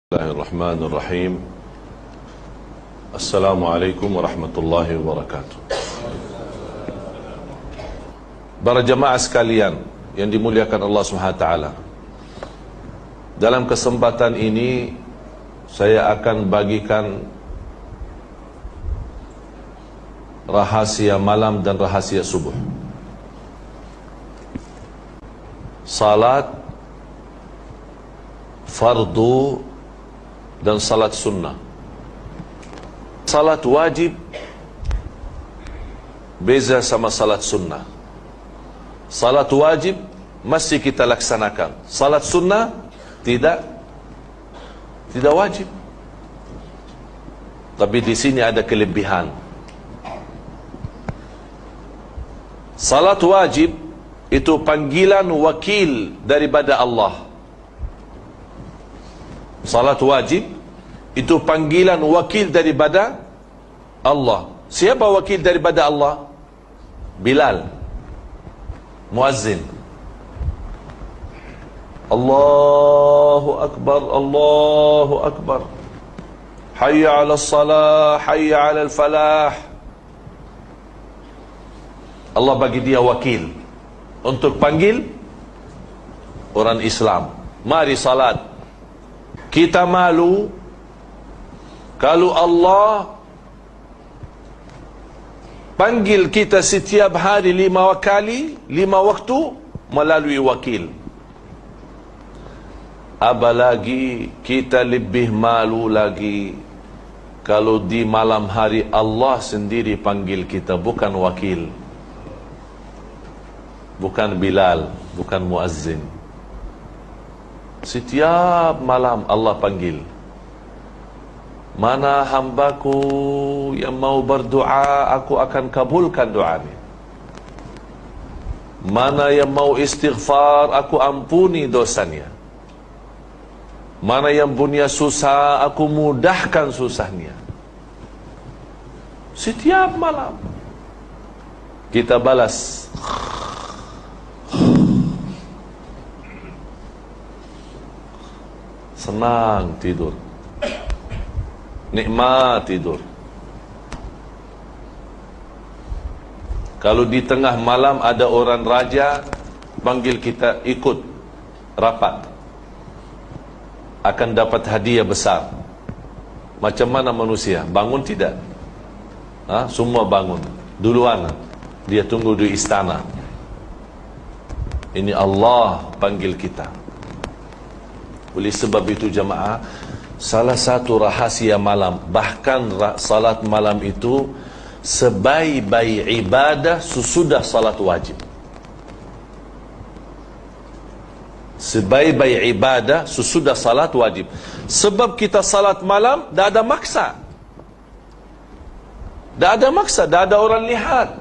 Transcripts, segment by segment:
Bismillahirrahmanirrahim. Assalamualaikum warahmatullahi wabarakatuh. Para jemaah sekalian yang dimuliakan Allah SWT, dalam kesempatan ini saya akan bagikan rahasia malam dan rahasia subuh. Salat fardu dan salat sunnah. Salat wajib beza sama salat sunnah. Salat wajib mesti kita laksanakan. Salat sunnah tidak wajib. Tapi di sini ada kelebihan. Salat wajib itu panggilan wakil daripada Allah. Salat wajib itu panggilan wakil daripada Allah. Siapa wakil daripada Allah? Bilal, muazzin. Allahu Akbar, Allahu Akbar. Hayya ala salah, hayya ala falah. Allah bagi dia wakil untuk panggil orang Islam. Mari salat. Kita malu kalau Allah panggil kita setiap hari 5 kali, 5 waktu melalui wakil. Apalagi kita lebih malu lagi kalau di malam hari Allah sendiri panggil kita, bukan wakil, bukan Bilal, bukan muazzin. Setiap malam Allah panggil, mana hambaku yang mau berdoa, aku akan kabulkan doanya. Mana yang mau istighfar, aku ampuni dosanya. Mana yang punya susah, aku mudahkan susahnya. Setiap malam kita balas. Senang tidur, nikmat tidur. Kalau di tengah malam ada orang raja panggil kita ikut rapat, akan dapat hadiah besar. Macam mana manusia? Bangun tidak? Semua bangun duluan. Dia tunggu di istana. Ini Allah panggil kita. Oleh sebab itu jemaah, salah satu rahasia malam, bahkan salat malam itu sebaik-baik ibadah sesudah salat wajib. Sebaik-baik ibadah sesudah salat wajib. Sebab kita salat malam tak ada maksa. Tak ada maksa, tak ada orang lihat.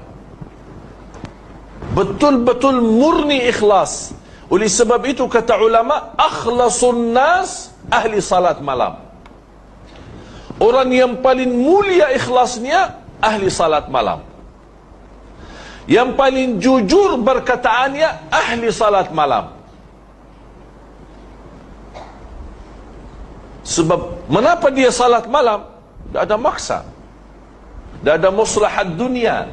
Betul-betul murni ikhlas. Oleh sebab itu kata ulama, akhlasun nas ahli salat malam. Orang yang paling mulia ikhlasnya ahli salat malam. Yang paling jujur berkataannya ahli salat malam. Sebab mengapa dia salat malam? Tak ada maksa, tak ada maslahat dunia.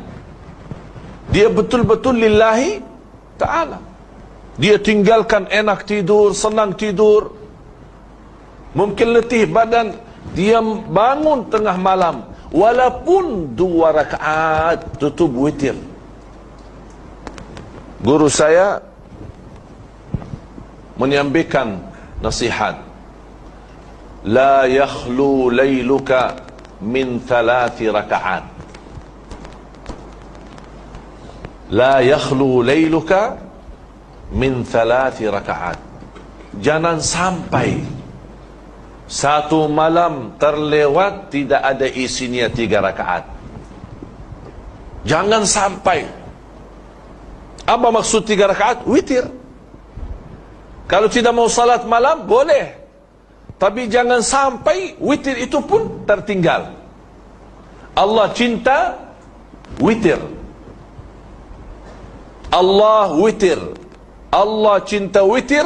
Dia betul-betul lillahi ta'ala. Dia tinggalkan enak tidur, senang tidur, mungkin letih badan, dia bangun tengah malam, walaupun 2 rakaat tutup witir. Guru saya menyampaikan nasihat, la yakhlu layluka min 3 rakaat. La yakhlu layluka min 3 rakaat. Jangan sampai satu malam terlewat tidak ada isinya 3 rakaat. Jangan sampai. Apa maksud 3 rakaat? Witir. Kalau tidak mau salat malam boleh, tapi jangan sampai witir itu pun tertinggal. Allah cinta witir. Allah witir. Allah cinta witir.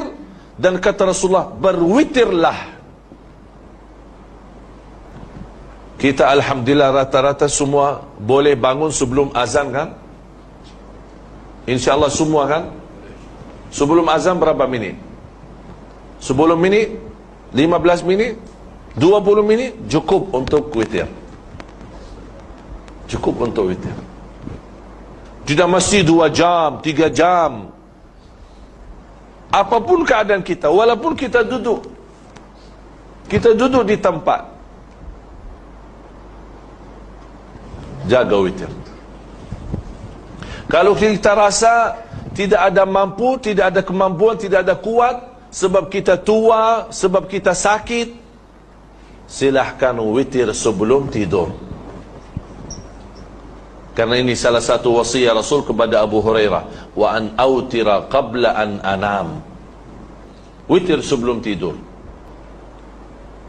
Dan kata Rasulullah, berwitirlah Kita alhamdulillah rata-rata semua boleh bangun sebelum azan kan? InsyaAllah semua kan? Sebelum azan berapa minit? 10 minit? 15 minit? 20 minit? Cukup untuk witir. Cukup untuk witir. Tidak mesti 2 jam, 3 jam. Apapun keadaan kita, walaupun kita duduk di tempat, jaga witir. Kalau kita rasa tidak ada mampu, tidak ada kemampuan, tidak ada kuat, sebab kita tua, sebab kita sakit, silahkan witir sebelum tidur. Karena ini salah satu wasiat Rasul kepada Abu Hurairah, wa an autira qabla an anam. Witir sebelum tidur,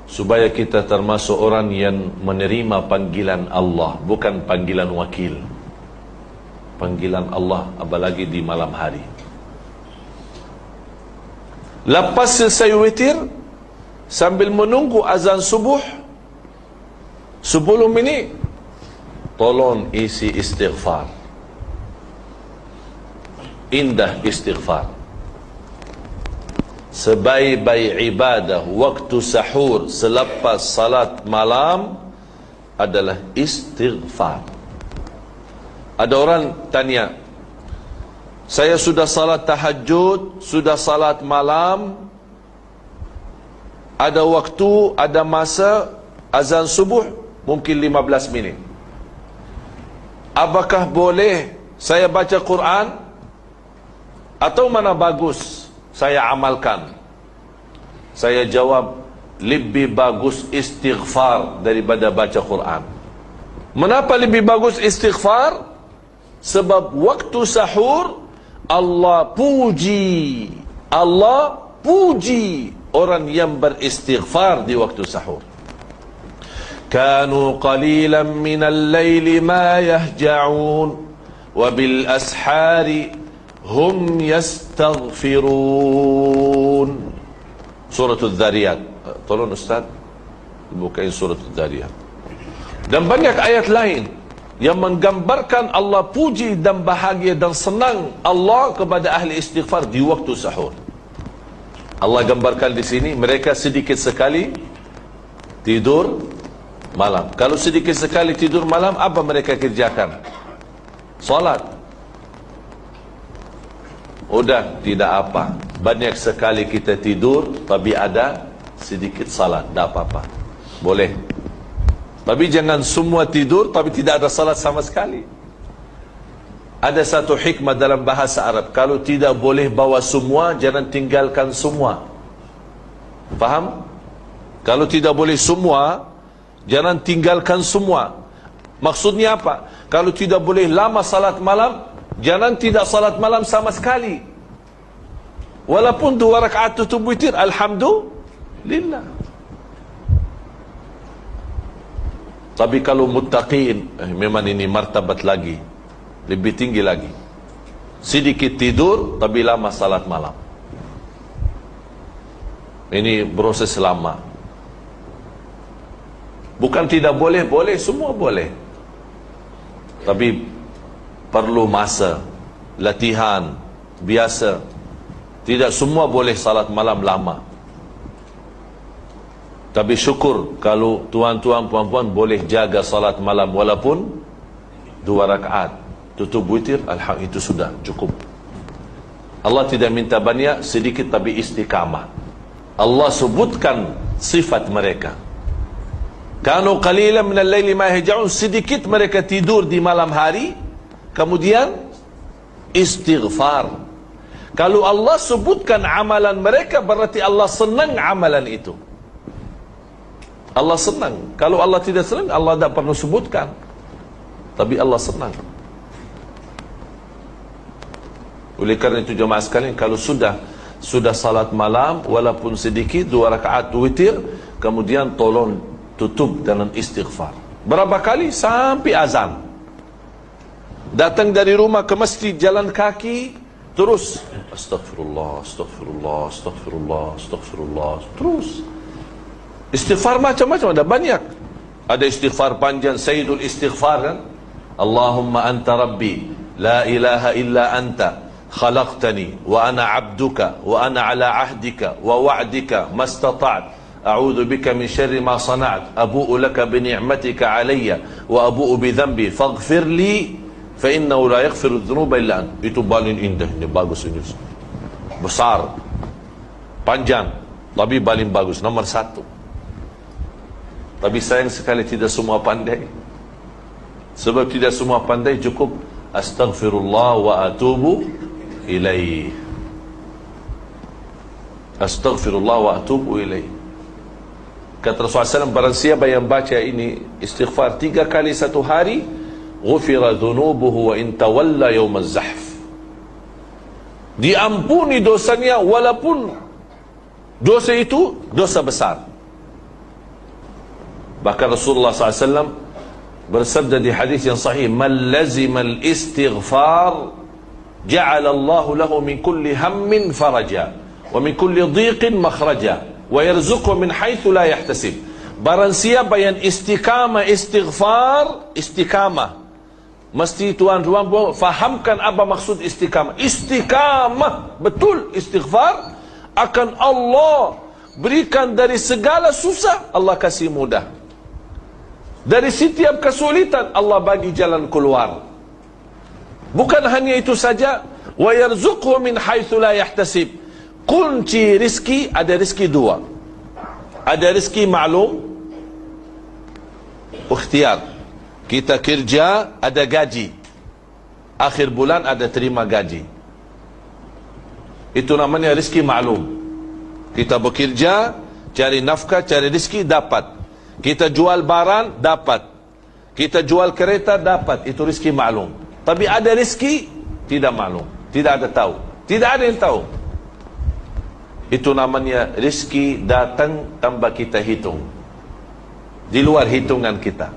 supaya kita termasuk orang yang menerima panggilan Allah, bukan panggilan wakil. Panggilan Allah, apalagi di malam hari. Lepas selesai witir, sambil menunggu azan subuh 10 minit, tolong isi istighfar. Indah istighfar. Sebaik-baik ibadah waktu sahur selepas salat malam adalah istighfar. Ada orang tanya, saya sudah salat tahajud, sudah salat malam, ada waktu, ada masa, azan subuh mungkin 15 minit. Apakah boleh saya baca Quran? Atau mana bagus saya amalkan? Saya jawab, lebih bagus istighfar daripada baca Quran. Mengapa lebih bagus istighfar? Sebab waktu sahur Allah puji orang yang beristighfar di waktu sahur. Kanu qalilan minal layli ma yahja'un wa bil ashari hum yastaghfirun. Surah Al-Dhariyat. Tolong Ustaz bukain surah Al-Dhariyat. Dan banyak ayat lain yang menggambarkan Allah puji dan bahagia dan senang Allah kepada ahli istighfar di waktu sahur. Allah gambarkan di sini, mereka sedikit sekali tidur malam. Kalau sedikit sekali tidur malam, apa mereka kerjakan? Salat. Udah, tidak apa. Banyak sekali kita tidur, tapi ada sedikit salat, tak apa-apa. Boleh. Tapi jangan semua tidur tapi tidak ada salat sama sekali. Ada satu hikmah dalam bahasa Arab, kalau tidak boleh bawa semua, jangan tinggalkan semua. Faham? Kalau tidak boleh semua, jangan tinggalkan semua. Maksudnya apa? Kalau tidak boleh lama salat malam, jangan tidak salat malam sama sekali. Walaupun 2 rakaat tutup witir, alhamdulillah. Tapi kalau muttaqin, memang ini martabat lagi, lebih tinggi lagi. Sedikit tidur, tapi lama salat malam. Ini proses lama. Bukan tidak boleh, boleh, semua boleh. Tapi perlu masa, latihan, biasa. Tidak semua boleh salat malam lama. Tapi syukur kalau tuan-tuan, puan-puan boleh jaga salat malam walaupun 2 rakaat. Tutup witir, alhamdulillah, itu sudah cukup. Allah tidak minta banyak, sedikit tapi istiqamah. Allah sebutkan sifat mereka. Kanu qalilan minal laili ma yahja'un, sedikit mereka tidur di malam hari, kemudian istighfar. Kalau Allah sebutkan amalan mereka, berarti Allah senang amalan itu. Allah senang. Kalau Allah tidak senang, Allah tidak perlu sebutkan. Tapi Allah senang. Oleh kerana itu jemaah sekalian, kalau sudah salat malam walaupun sedikit 2 rakaat witir, kemudian tolong tutup dengan istighfar. Berapa kali? Sampai azan. Datang dari rumah ke masjid jalan kaki, terus astagfirullah, astagfirullah, astagfirullah, astagfirullah, terus istighfar macam-macam, ada banyak. Ada istighfar panjang, Sayyidul Istighfar kan? Allahumma anta rabbi, la ilaha illa anta, khalaqtani, wa ana abduka, wa ana ala ahdika, wa wa'dika, mastata'at, a'udhu bika min syarri ma sana'at, abu'u laka bi ni'matika alayya, wa abu'u bi dhanbi, faghfir li, fa innahu la yaghfiru dhunuba illa ant. Itu paling indah, ini bagus ini. Besar, panjang, tapi paling bagus, nomor 1. Tapi sayang sekali tidak semua pandai. Sebab tidak semua pandai, cukup astaghfirullah wa atubu ilaih. Astaghfirullah wa atubu ilaih. Kata Rasulullah SAW, barang siapa yang baca ini istighfar 3 kali satu hari, ghufira dhunubuhu wa in tawalla yawm az-zahf. Diampuni dosanya walaupun dosa itu dosa besar. Bahkan Rasulullah SAW bersabda di hadis yang sahih, man lazima al-istighfar ja'ala Allahu lahu min kulli hammin faraja wa min kulli dhiqin makhraja wa yarzuqhu min haitsu la yahtasib. Barang siapa yang istiqamah istighfar, istiqamah mesti tuan-tuan fahamkan apa maksud istiqamah. Istiqamah betul istighfar, akan Allah berikan dari segala susah, Allah kasih mudah. Dari setiap kesulitan, Allah bagi jalan keluar. Bukan hanya itu saja, wa yarzuqhu min haitsu la yahtasib. Kunci rizki, ada rizki 2. Ada rizki maklum, ikhtiar. Kita kerja, ada gaji. Akhir bulan ada terima gaji. Itu namanya rizki maklum. Kita bekerja, cari nafkah, cari rizki, dapat. Kita jual barang, dapat. Kita jual kereta, dapat. Itu rizki maklum. Tapi ada rizki tidak maklum, tidak ada tahu, tidak ada yang tahu. Itu namanya rizki datang tanpa kita hitung, di luar hitungan kita,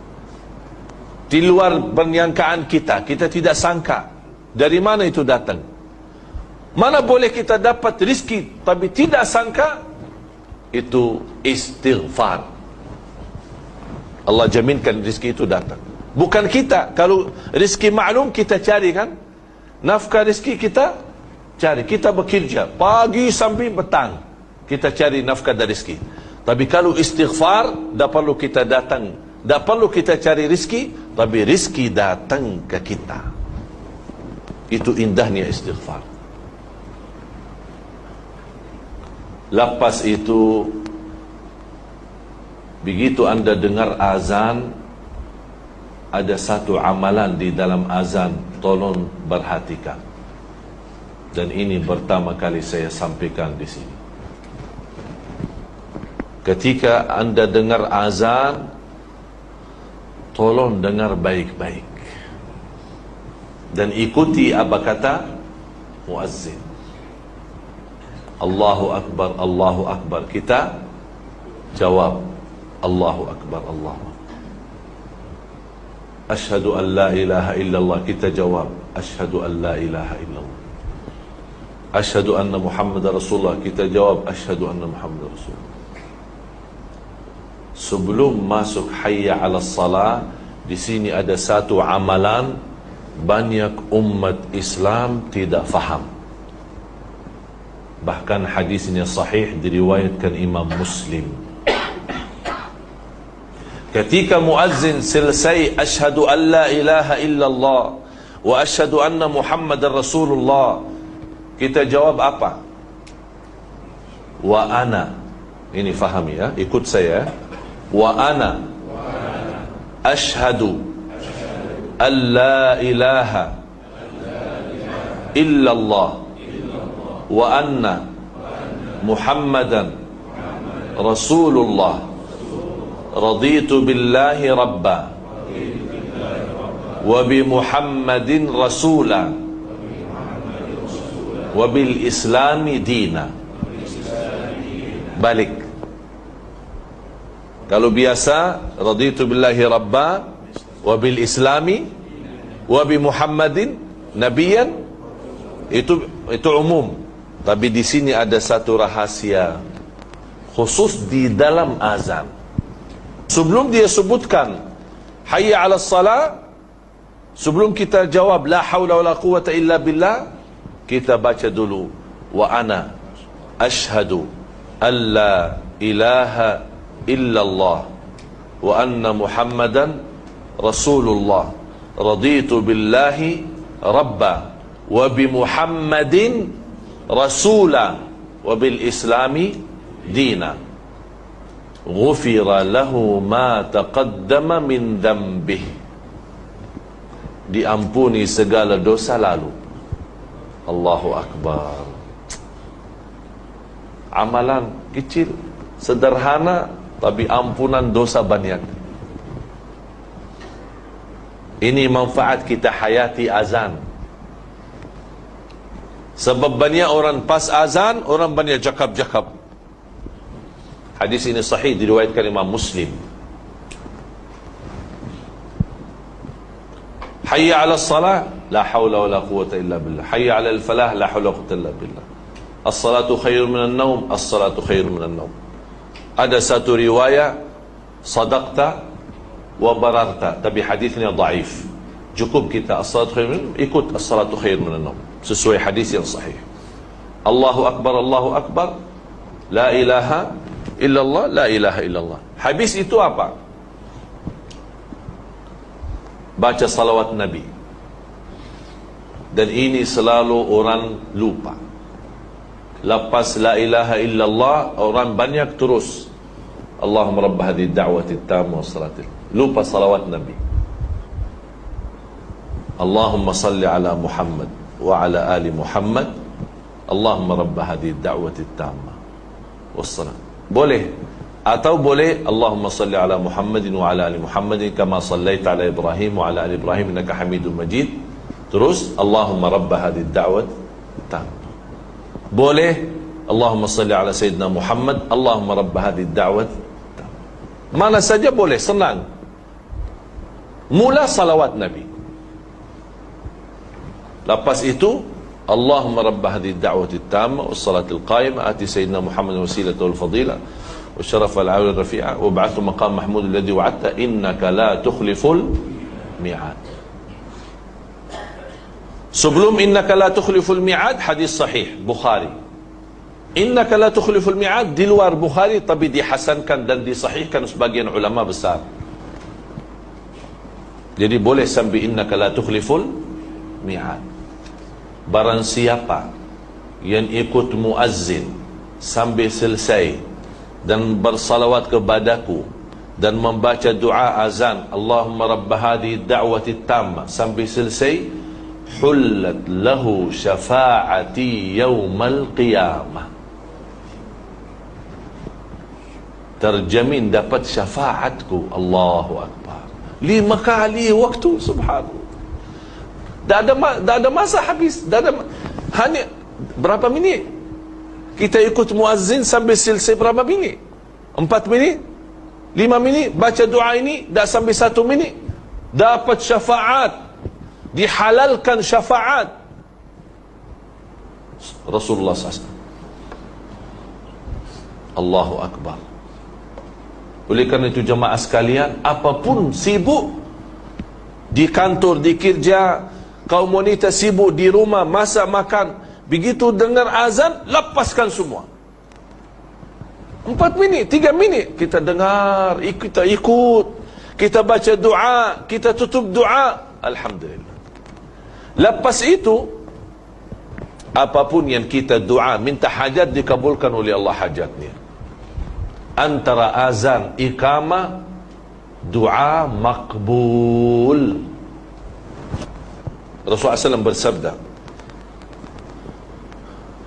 di luar penyangkaan kita. Kita tidak sangka dari mana itu datang. Mana boleh kita dapat rizki tapi tidak sangka? Itu istighfar. Allah jaminkan rizki itu datang. Bukan kita. Kalau rizki maklum kita cari kan, nafkah rizki kita cari, kita bekerja pagi sampai petang, kita cari nafkah dari rizki. Tapi kalau istighfar, tak perlu kita datang, tak perlu kita cari rizki, tapi rizki datang ke kita. Itu indahnya istighfar. Lepas itu, begitu anda dengar azan, ada satu amalan di dalam azan, tolong perhatikan. Dan ini pertama kali saya sampaikan di sini. Ketika anda dengar azan, tolong dengar baik-baik dan ikuti apa kata muazzin. Allahu Akbar, Allahu Akbar. Kita jawab Allahu Akbar, Allahu Akbar. Ashhadu an la ilaha illallah. Kita jawab Ashhadu an la ilaha illallah. Ashhadu anna Muhammad Rasulullah. Kita jawab Ashhadu anna Muhammad Rasulullah. Sebelum masuk hayya 'alas salah, di sini ada satu amalan banyak umat Islam tidak faham. Bahkan hadisnya sahih diriwayatkan Imam Muslim. Ketika muazzin selesai asyhadu an la ilaha illallah wa asyhadu anna Muhammadar Rasulullah, kita jawab apa? Wa ana. Ini fahami ya, ikut saya. Wa ana asyhadu an la ilaha illallah wa anna Muhammadan Rasulullah. Raditu billahi rabba wa bi Muhammadin rasula wa bil islami dina. Balik. Kalau biasa raditu billahi rabba wa bil islami wa bi Muhammadin nabiyan, itu umum. Tapi di sini ada satu rahasia khusus di dalam azan. Sebelum dia sebutkan hayya 'alas salah, sebelum kita jawab la haula wala quwata illa billah, kita baca dulu wa ana asyhadu an la ilaha illallah wa anna muhammadan rasulullah raditu billahi rabba wa bi muhammadin rasula wa bil islami dina ghufira lahu ma taqaddama min dhanbih, diampuni segala dosa lalu. Allahu Akbar. Amalan kecil, sederhana, tapi ampunan dosa banyak. Ini manfaat kita hayati azan. Sebab banyak orang pas azan, orang banyak jakab-jakab. Hadis ini sahih, diriwayatkan Imam Muslim. Hayya 'alas salah, la haula wala quwwata illa billah. Hayya 'alal falah, la haula wala quwwata illa billah. As-salatu khairun minan naum, as-salatu khairun minan naum. Ada satu riwayat sadaqta wa bararta, tapi hadisnya dhaif. Cukup kita as-salatu khairun, ikut as-salatu khairun minan naum, sesuai hadis yang sahih. Allahu akbar, Allahu akbar, la ilaha illallah, la ilaha illallah. Habis itu apa? Baca salawat Nabi. Dan ini selalu orang lupa. Lepas la ilaha illallah, orang banyak terus Allahumma rabb hadhihi da'wati tamma wa salatil, lupa salawat Nabi. Allahumma salli ala Muhammad wa ala ali Muhammad, Allahumma rabb hadhihi da'wati tamma wa salat. Boleh, atau boleh Allahumma salli ala Muhammadin wa ala ali Muhammadin kama sallaita ala Ibrahim wa ala ali Ibrahim innaka Hamidum Majid. Terus Allahumma rabb hadhihi da'wat tam. Boleh Allahumma salli ala Sayyidina Muhammad, Allahumma rabb hadhihi da'wat tam. Mana saja boleh, senang. Mula salawat Nabi. Lepas itu Allahumma rabb hadhihi da'wati tamma was salatil qa'imah ati Sayyidina Muhammad wasilata wal fadila wa syaraf al 'ala rafi'a wa ba'athu maqam mahmud alladhi wa'adta innaka la tukhliful mi'ad. Sebelum innaka la tukhliful mi'ad, hadis sahih Bukhari. Innaka la tukhliful mi'ad di luar Bukhari, tapi dihasankan dan disahihkan sebagian ulama besar. Jadi boleh sambil innaka la tukhliful mi'ad. Barang siapa yang ikut muazzin sambil selesai dan bersalawat kepadaku dan membaca doa azan Allahumma rabb hadhihi da'wati tamma sambil selesai, hullat lahu syafa'ati yaumal qiyamah, terjamin dapat syafaatku. Allahu Akbar. 5 kali waktu, subhanallah. Tak ada masa habis. Hanya berapa minit? Kita ikut muazzin sambil selesai berapa minit? 4 minit? 5 minit? Baca doa ini dah sampai 1 minit. Dapat syafaat. Dihalalkan syafaat Rasulullah SAW. Allahu Akbar. Oleh kerana itu jemaah sekalian, apapun sibuk di kantor, di kerja, kaum wanita sibuk di rumah, masak makan, begitu dengar azan, lepaskan semua. 4 minit, 3 minit kita dengar, kita ikut, kita baca doa, kita tutup doa, alhamdulillah. Lepas itu, apapun yang kita doa, minta hajat, dikabulkan oleh Allah hajatnya. Antara azan, iqamah, doa makbul. Rasulullah SAW bersabda,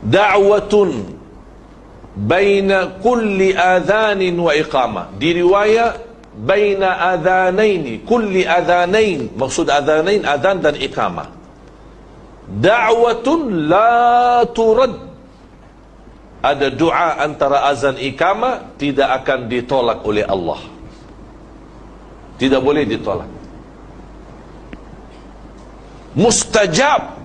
da'watun baina kulli adhanin wa iqamah. Di riwayat baina adhanaini, kulli adhanain, maksud adhanain, adhan dan iqamah. Da'watun la turad, ada doa antara azan iqamah tidak akan ditolak oleh Allah, tidak boleh ditolak, mustajab.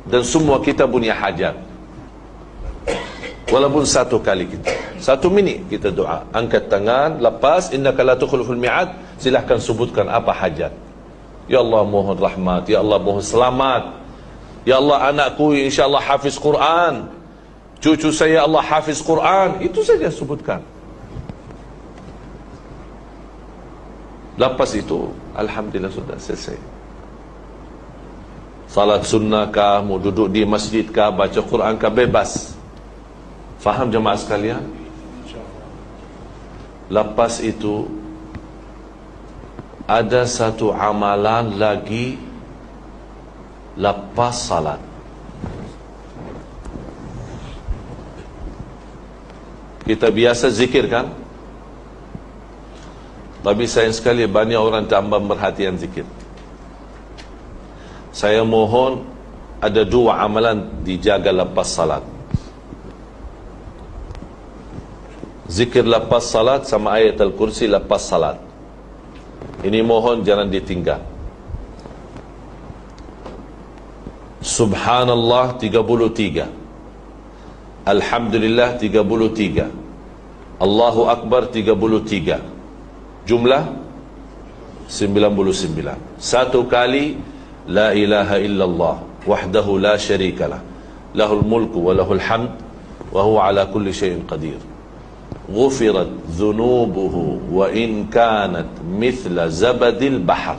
Dan semua kita punya hajat, walaupun 1 kali kita 1 minit kita doa. Angkat tangan, lepas innaka la tukhliful mi'ad, silahkan sebutkan apa hajat. Ya Allah mohon rahmat, ya Allah mohon selamat, ya Allah anakku insya-Allah hafiz Quran, cucu saya Allah hafiz Quran. Itu saja sebutkan. Lepas itu alhamdulillah sudah selesai. Salat sunnah kah, mau duduk di masjid kah, baca Quran kah, bebas. Faham jemaah sekalian? Lepas itu ada satu amalan lagi lepas salat. Kita biasa zikir kan? Tapi sayang sekali banyak orang tak ambil perhatian zikir. Saya mohon ada 2 amalan dijaga lepas salat. Zikir lepas salat sama ayat al-kursi lepas salat. Ini mohon jangan ditinggal. Subhanallah 33, Alhamdulillah 33, Allahu Akbar 33, jumlah 99. Satu kali la ilaha illallah wahdahu la syarikalah, lahul mulku wa lahul hamd wa huwa ala kulli syai'in qadir. Ghufirat dhunubuhu wa in kanat mithla zabadil bahar.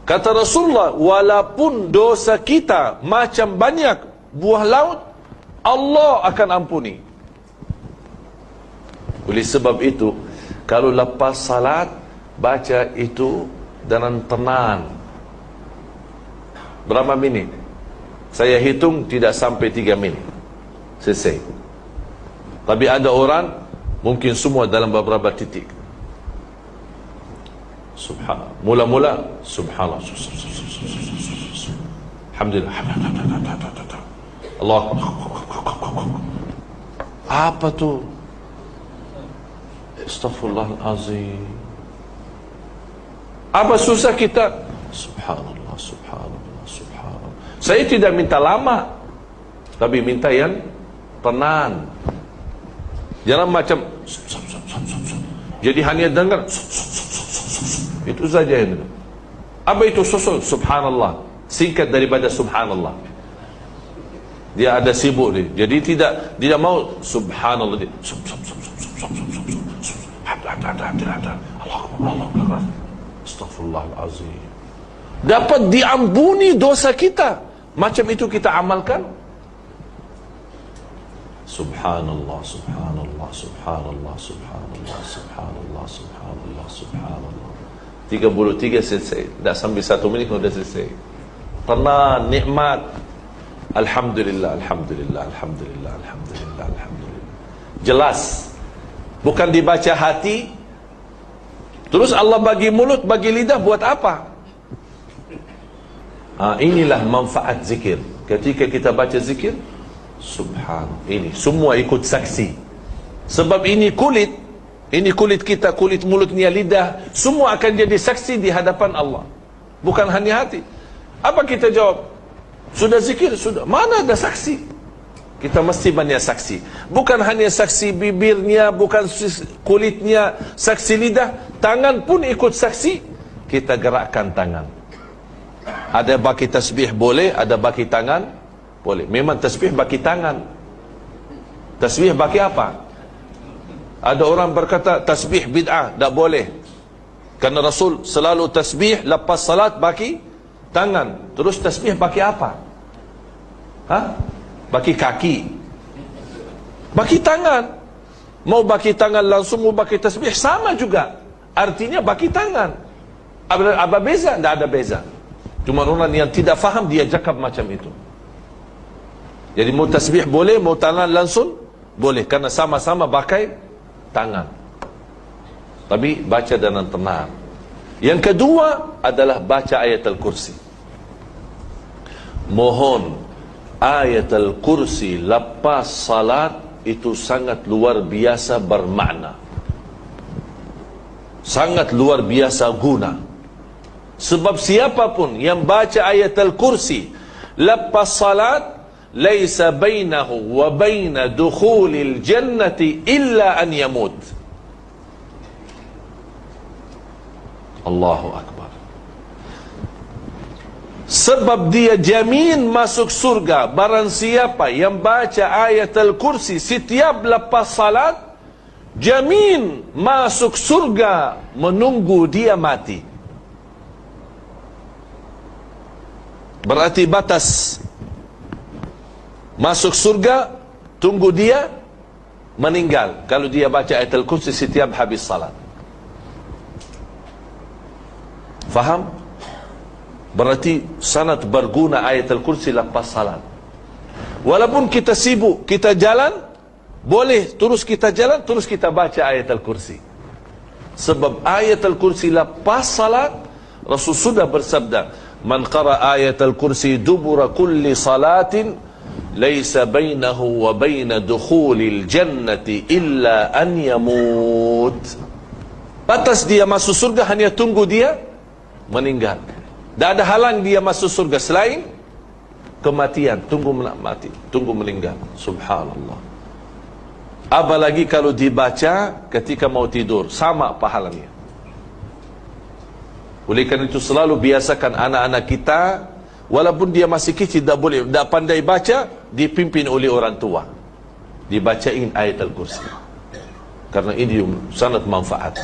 Kata Rasulullah, walaupun dosa kita macam banyak buah laut, Allah akan ampuni. Oleh sebab itu, kalau lepas salat baca itu dengan tenang. Berapa minit? Saya hitung tidak sampai 3 minit. Selesai. Tapi ada orang mungkin semua dalam beberapa titik. Subhanallah. Mula-mula subhanallah. Alhamdulillah. Allah. Apa tu? Astaghfirullahalazim. Apa susah kita? Subhanallah, subhanallah, subhanallah. Saya tidak minta lama, tapi minta yang tenang. Jangan macam jadi hanya dengar itu saja itu. Apa itu susul? Subhanallah. Singkat daripada subhanallah. Dia ada sibuk dia. Jadi tidak mau subhanallah dia. Astaghfirullahalazim. Dapat diampuni dosa kita. Macam itu kita amalkan. Subhanallah, subhanallah, subhanallah, subhanallah, subhanallah, subhanallah, subhanallah. 33 selesai. Tak sampai 1 minit sudah selesai. Tenang, nikmat. Alhamdulillah, alhamdulillah, alhamdulillah, alhamdulillah, alhamdulillah. Jelas. Bukan dibaca hati. Terus Allah bagi mulut, bagi lidah buat apa? Inilah manfaat zikir. Ketika kita baca zikir, subhan, ini semua ikut saksi. Sebab ini kulit kita, kulit mulutnya, lidah, semua akan jadi saksi di hadapan Allah. Bukan hanya hati. Apa kita jawab? Sudah zikir, sudah. Mana ada saksi? Kita mesti banyak saksi. Bukan hanya saksi bibirnya, bukan kulitnya, saksi lidah, tangan pun ikut saksi. Kita gerakkan tangan. Ada baki tasbih boleh, ada baki tangan boleh. Memang tasbih baki tangan. Tasbih baki apa? Ada orang berkata tasbih bid'ah, tak boleh. Karena Rasul selalu tasbih lepas salat baki tangan. Terus tasbih baki apa? Baki kaki, baki tangan. Mau baki tangan langsung, mau baki tasbih sama juga. Artinya baki tangan. Apa beza? Tak ada beza. Cuma orang yang tidak faham dia cakap macam itu. Jadi mau tasbih boleh, mau tangan langsung boleh, karena sama-sama pakai tangan. Tapi baca dengan tenang. Yang kedua adalah baca ayat al-kursi. Mohon ayat al-kursi lepas salat itu sangat luar biasa bermakna, sangat luar biasa guna. Sebab siapapun yang baca ayat al-kursi lepas salat, laisa bainahu wa baina dukhulil jannati illa an yamut. Allahu Akbar. Sebab dia jamin masuk surga barang siapa yang baca ayat al-kursi setiap lepas salat, jamin masuk surga menunggu dia mati. Berarti batas masuk surga tunggu dia meninggal kalau dia baca ayat al-kursi setiap habis salat. Faham? Berarti sangat berguna ayat al-kursi lepas salat. Walaupun kita sibuk, kita jalan, boleh terus kita jalan, terus kita baca ayat al-kursi. Sebab ayat al-kursi lepas salat, Rasul sudah bersabda, man qara ayat al-kursi dubura kulli salatin laisa bainahu wa baina dukhulil jannati illa an yamut. Batas dia masuk surga hanya tunggu dia meninggal. Tak ada halang dia masuk surga selain kematian. Tunggu mati, tunggu meninggal. Subhanallah. Apalagi kalau dibaca ketika mau tidur, sama pahalanya. Oleh kerana itu selalu biasakan anak-anak kita, walaupun dia masih kecil, tak boleh, tak pandai baca, dipimpin oleh orang tua, dibacain ayat al-kursi, karena ini sangat manfaat.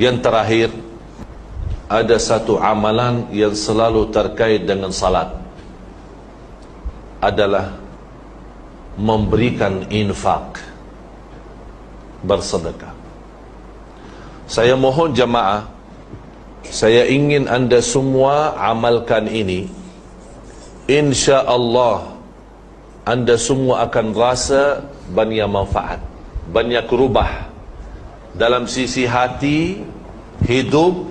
Yang terakhir, ada satu amalan yang selalu terkait dengan salat, adalah memberikan infak, bersedekah. Saya mohon jamaah, saya ingin anda semua amalkan ini. InsyaAllah anda semua akan rasa banyak manfaat, banyak rubah dalam sisi hati, hidup,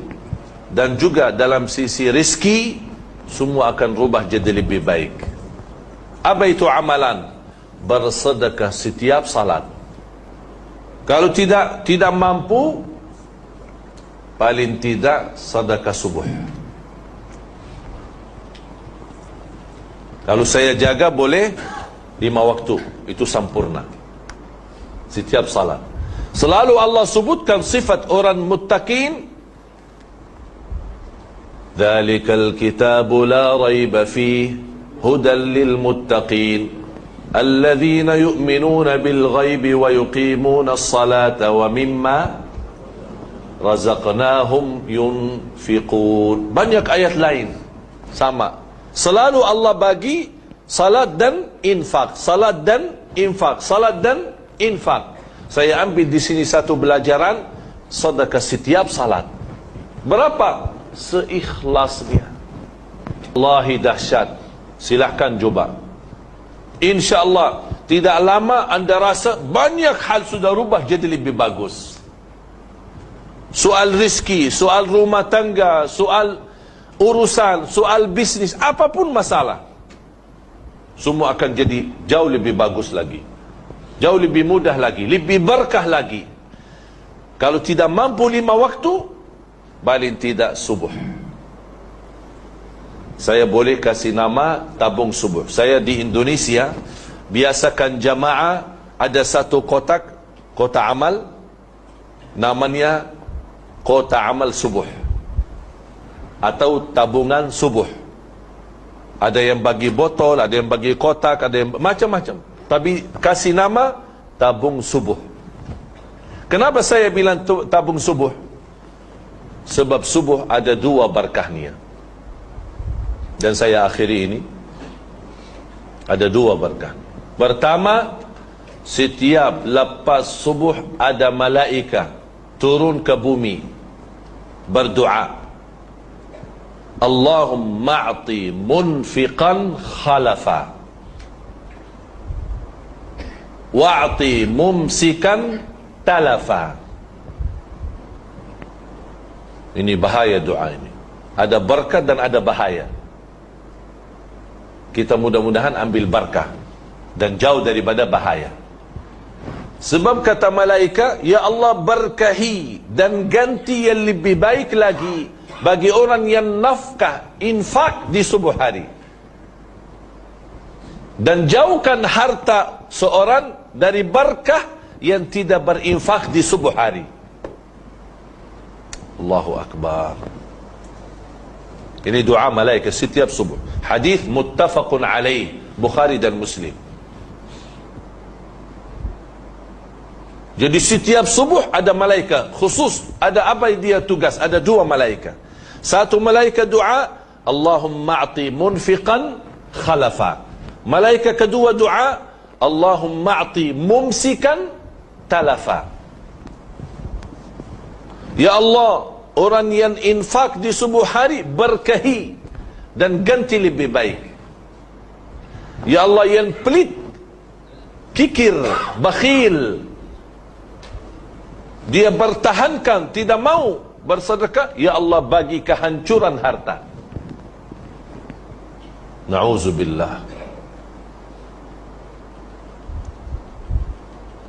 dan juga dalam sisi rezeki. Semua akan rubah jadi lebih baik. Apa itu amalan? Bersedekah setiap salat. Kalau tidak mampu, paling tidak sedekah subuh. Kalau saya jaga boleh 5 waktu, itu sempurna setiap salat. Selalu Allah sebutkan sifat orang muttaqin. Dzalikal kitabu la raiba fihi hudan lil muttaqin alladzina yu'minuna bil ghaibi wa yuqimuna as-salata wa mimma razaqnahum yunfiqun. Banyak ayat lain sama. Selalu Allah bagi salat dan infak, salat dan infak, salat dan infak. Saya ambil di sini satu pelajaran, sedekah setiap salat. Berapa? Seikhlasnya. Wallahi dahsyat. Silahkan coba. InsyaAllah tidak lama anda rasa banyak hal sudah rubah jadi lebih bagus. Soal rezeki, soal rumah tangga, soal urusan, soal bisnis, apapun masalah, semua akan jadi jauh lebih bagus lagi, jauh lebih mudah lagi, lebih berkah lagi. Kalau tidak mampu 5 waktu, paling tidak subuh. Saya boleh kasih nama tabung subuh. Saya di Indonesia biasakan jamaah ada satu kotak amal, namanya kotak amal subuh atau tabungan subuh. Ada yang bagi botol, ada yang bagi kotak, ada yang macam-macam, tapi kasih nama tabung subuh. Kenapa saya bilang tabung subuh? Sebab subuh ada 2 berkahnya. Dan saya akhiri ini, ada 2 berkah. Pertama, setiap lepas subuh ada malaikat turun ke bumi berdoa, Allahumma a'ti munfiqan khalafa wa'ti mumsikan talafa. Ini bahaya doa ini. Ada berkah dan ada bahaya. Kita mudah-mudahan ambil berkah dan jauh daripada bahaya. Sebab kata malaikat, ya Allah berkahi dan ganti yang lebih baik lagi bagi orang yang nafkah, infak di subuh hari. Dan jauhkan harta seorang dari berkah yang tidak berinfak di subuh hari. Allahu Akbar. Ini doa malaikat setiap subuh. Hadis muttafaqun alaih, Bukhari dan Muslim. Jadi setiap subuh ada malaikat khusus. Ada apa dia tugas? Ada dua malaikat. Satu malaikat doa, Allahumma a'ti munfiqan khalafa. Malaikat kedua doa, Allahumma a'ti mumsikan talafa. Ya Allah, orang yang infak di subuh hari berkahi dan ganti lebih baik. Ya Allah, yang pelit, kikir, bakhil, dia bertahankan, tidak mau bersedekah, ya Allah bagi kehancuran harta. Na'udzubillah.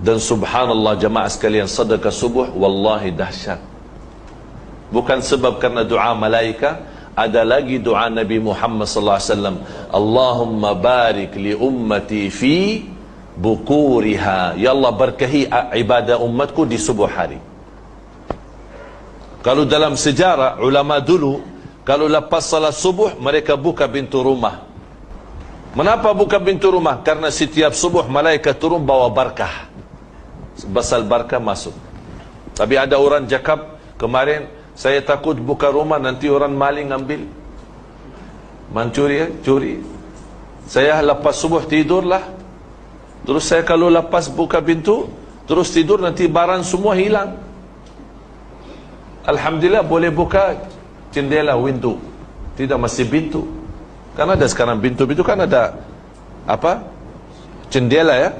Dan subhanallah jemaah sekalian, sedekah subuh wallahi dahsyat. Bukan sebab karena doa malaikat, ada lagi doa Nabi Muhammad sallallahu alaihi wasallam, Allahumma barik li ummati fi bukuriha. Ya Allah berkahi ibadah umatku di subuh hari. Kalau dalam sejarah ulama dulu, kalau lepas salat subuh mereka buka pintu rumah. Mengapa buka pintu rumah? Karena setiap subuh malaikat turun bawa barakah. Basal barakah masuk. Tapi ada orang cakap kemarin, saya takut buka rumah nanti orang maling ambil, mencuri, curi. Saya lepas subuh tidurlah. Terus saya kalau lepas buka pintu terus tidur, nanti barang semua hilang. Alhamdulillah boleh buka jendela, window, tidak masih pintu. Karena ada sekarang pintu-pintu kan ada apa? Jendela ya.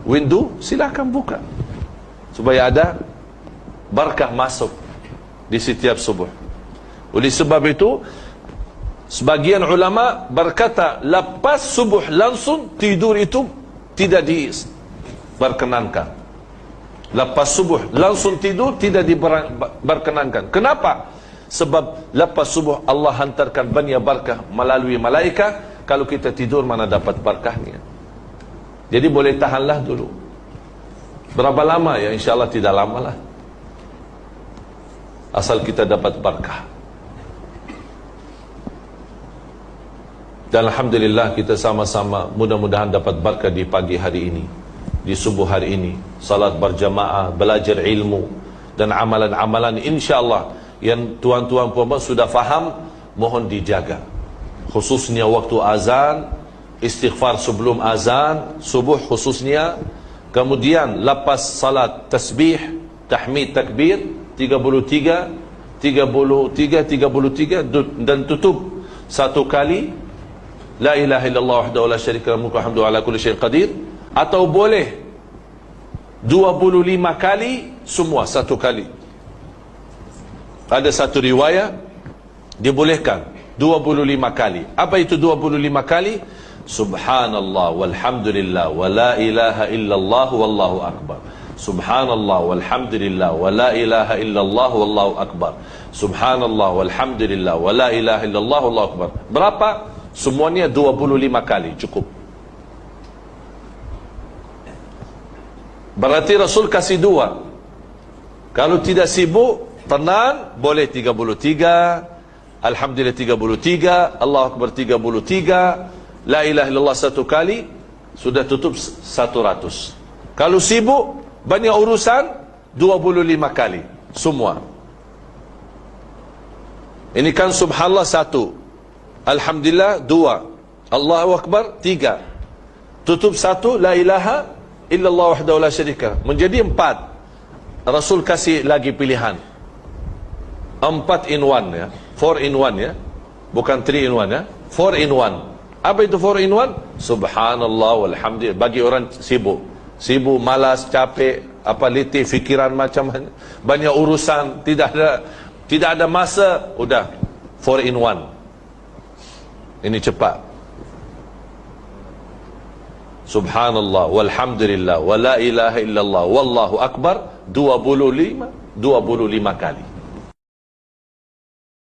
Window silakan buka supaya ada barakah masuk di setiap subuh. Oleh sebab itu sebagian ulama berkata lepas subuh langsung tidur itu tidak diperkenankan. Lepas subuh langsung tidur tidak diperkenankan. Kenapa? Sebab lepas subuh Allah hantarkan banyak barakah melalui malaikat. Kalau kita tidur mana dapat barakahnya. Jadi boleh tahanlah dulu. Berapa lama ya? InsyaAllah tidak lama lah, asal kita dapat barakah. Dan alhamdulillah kita sama-sama mudah-mudahan dapat barakah di pagi hari ini, di subuh hari ini. Salat berjamaah, belajar ilmu dan amalan-amalan insyaAllah yang tuan-tuan puan-puan sudah faham, mohon dijaga. Khususnya waktu azan, istighfar sebelum azan subuh khususnya. Kemudian lepas salat tasbih, tahmid, takbir 33 dan tutup satu kali la ilaha illallah wahdahu la syarika lahu mulku wa hamduhu ala kulli syai'in qadir. Atau boleh 25 kali semua satu kali. Ada satu riwayat dibolehkan 25 kali. Apa itu 25 kali? Subhanallah walhamdulillah wa la ilaha illallah wallahu akbar. Subhanallah walhamdulillah wa la ilaha illallah wallahu akbar. Subhanallah walhamdulillah wa la ilaha illallah wallahu akbar. Berapa? Semuanya 25 kali cukup. Berarti Rasul kasih dua. Kalau tidak sibuk, tenang, boleh 33, alhamdulillah 33, Allahu akbar 33, la ilaha illallah satu kali, sudah tutup 100. Kalau sibuk, banyak urusan, 25 kali semua. Ini kan subhanallah 1, alhamdulillah 2, Allahu akbar 3, tutup 1, la ilaha illallah wahdahu la syarika, menjadi 4. Rasul kasih lagi pilihan 4 in 1 ya, 4 in 1 ya, bukan 3 in 1 ya, 4 in 1. Apa itu 4 in 1? Subhanallah walhamdulillah. Bagi orang sibuk, malas, capek, apa letih, fikiran macam banyak urusan, tidak ada masa, udah 4 in 1. Ini cepat. Subhanallah walhamdulillah wa la ilaha illallah wallahu akbar 25 kali.